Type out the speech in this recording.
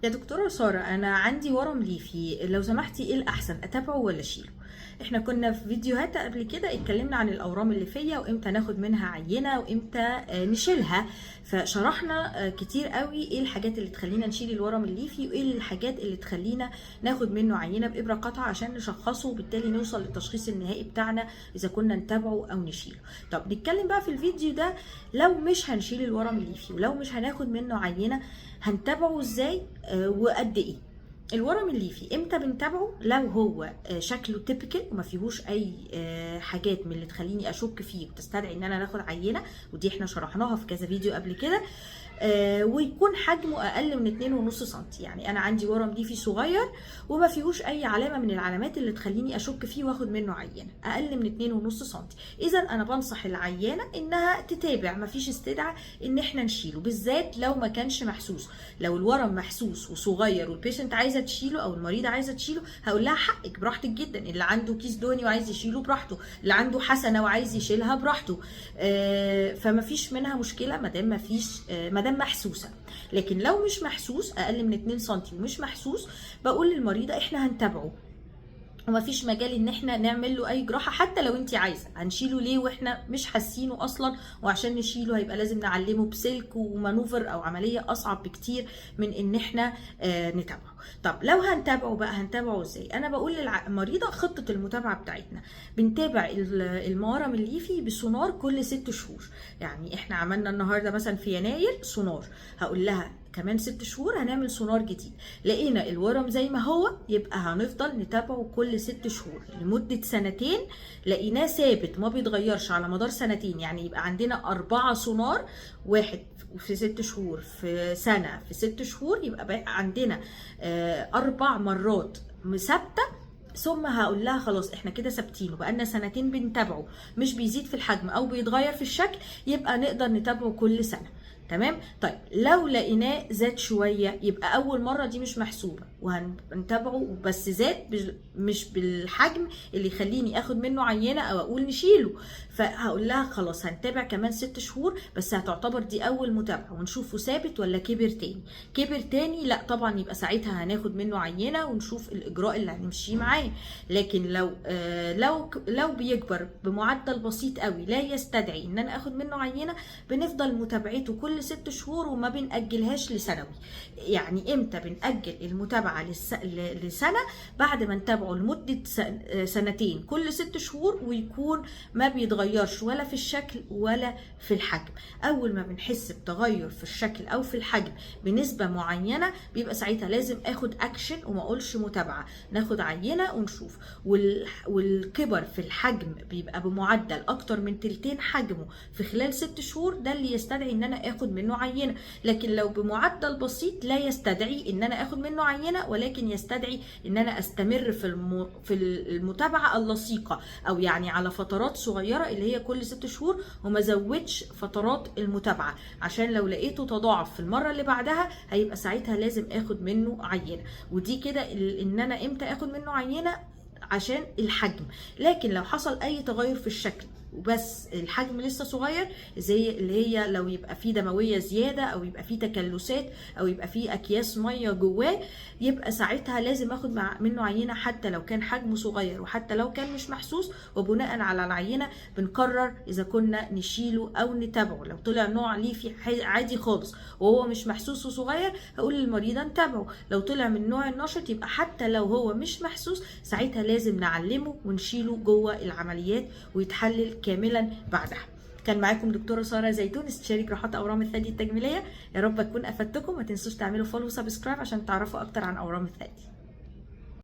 يا دكتورة سارة، أنا عندي ورم ليفي، لو سمحتي إيه الأحسن أتابعه ولا أشيله؟ إحنا كنا في فيديوهات قبل كده اتكلمنا عن الأورام الليفية وإمتى ناخد منها عينة وإمتى نشيلها، فشرحنا كتير قوي إيه الحاجات اللي تخلينا نشيل الورم الليفي وإيه الحاجات اللي تخلينا ناخد منه عينة بإبرة قطعة عشان نشخصه وبالتالي نوصل للتشخيص النهائي بتاعنا إذا كنا نتابعه أو نشيله. طب نتكلم بقى في الفيديو ده، لو مش هنشيل الورم الليفي ولو مش هناخد منه عينة هنتابعه ازاي وقد ايه؟ الورم الليفي امتى بنتابعه؟ لو هو شكله تيبيكال وما فيهوش اي حاجات من اللي تخليني اشك فيه وتستدعي ان انا ناخد عينه، ودي احنا شرحناها في كذا فيديو قبل كده. ويكون حجمه اقل من 2.5 سم، يعني انا عندي ورم ليفي صغير وما فيهوش اي علامه من العلامات اللي تخليني اشك فيه واخد منه عينه، اقل من 2.5 سم. اذا انا بنصح العيانه انها تتابع، ما فيش استدعاء ان احنا نشيله، بالذات لو ما كانش محسوس. لو الورم محسوس وصغير والبيشنت عايزه تشيله او المريضه عايزه تشيله، هقول لها حقك براحتك جدا، اللي عنده كيس دهني وعايز يشيله براحته، اللي عنده حسنه وعايز يشيلها براحته. فما فيش منها مشكله ما دام ما فيش ما دام محسوسه. لكن لو مش محسوس اقل من 2 سم ومش محسوس، بقول للمريضه احنا هنتابعه ومفيش مجال ان احنا نعمل له اي جراحه، حتى لو انت عايزه. هنشيله ليه واحنا مش حاسينه اصلا؟ وعشان نشيله هيبقى لازم نعلمه بسلك ومانوفر او عمليه اصعب بكتير من ان احنا نتابعه. طب لو هنتابعه بقى، هنتابعه ازاي؟ انا بقول للمريضه خطه المتابعه بتاعتنا. بنتابع المورم الليفي بسونار كل 6 شهور. يعني احنا عملنا النهارده مثلا في يناير سونار، هقول لها كمان 6 شهور هنعمل سونار جديد. لقينا الورم زي ما هو، يبقى هنفضل نتابعه كل 6 شهور لمدة سنتين. لقيناه ثابت ما بيتغيرش على مدار سنتين، يعني يبقى عندنا 4 سونار، واحد في 6 شهور، في سنة، في 6 شهور، يبقى بقى عندنا 4 مرات ثابته. ثم هقول لها خلاص احنا كده ثابتينه بقالنا سنتين بنتابعه، مش بيزيد في الحجم او بيتغير في الشكل، يبقى نقدر نتابعه كل سنه. تمام. طيب لو لقيناه زاد شويه، يبقى اول مره دي مش محسوبه وهنتابعه، بس زاد مش بالحجم اللي يخليني اخد منه عينه او اقول نشيله. فهقول لها خلاص هنتابع كمان 6 شهور، بس هتعتبر دي اول متابعه ونشوفه ثابت ولا كبر تاني. كبر تاني لا طبعا، يبقى ساعتها هناخد منه عينه ونشوف الاجراء اللي هنمشيه معاه. لكن لو بيكبر بمعدل بسيط قوي لا يستدعي ان انا اخد منه عينه، بنفضل متابعته كل 6 شهور وما بنأجلهاش لسنوي. يعني امتى بنأجل المتابعه لسنه؟ بعد ما نتابعه لمده سنتين كل 6 شهور ويكون ما بيتغيرش ولا في الشكل ولا في الحجم. اول ما بنحس بتغير في الشكل او في الحجم بنسبه معينه، بيبقى ساعتها لازم اخد اكشن وما اقولش متابعه، ناخد عينه ونشوف. والكبر في الحجم بيبقى بمعدل اكتر من تلتين حجمه في خلال 6 شهور، ده اللي يستدعي ان انا اخد منه عينه. لكن لو بمعدل بسيط لا يستدعي ان انا اخد منه عينه، ولكن يستدعي ان انا استمر في المتابعه اللصيقه، او يعني على فترات صغيره اللي هي كل 6 شهور، وما زودش فترات المتابعه، عشان لو لقيته تضاعف في المره اللي بعدها هيبقى ساعتها لازم اخد منه عينه. ودي كده ان انا امتى اخد منه عينه عشان الحجم. لكن لو حصل اي تغير في الشكل وبس الحجم لسه صغير، زي اللي هي لو يبقى فيه دمويه زياده او يبقى فيه تكلسات او يبقى فيه اكياس ميه جواه، يبقى ساعتها لازم اخد منه عينه حتى لو كان حجمه صغير وحتى لو كان مش محسوس. وبناء على العينه بنقرر اذا كنا نشيله او نتابعه. لو طلع نوع ليفي عادي خالص وهو مش محسوس وصغير، هقول للمريضه نتابعه. لو طلع من نوع النشط، يبقى حتى لو هو مش محسوس ساعتها لازم نعلمه ونشيله جوه العمليات ويتحلل كاملا بعدها. كان معاكم دكتوره ساره زيتون، استشاري جراحات اورام الثدي التجميليه. يا رب اكون افدتكم. ما تنسوش تعملوا فولو وسبسكرايب عشان تعرفوا اكتر عن اورام الثدي.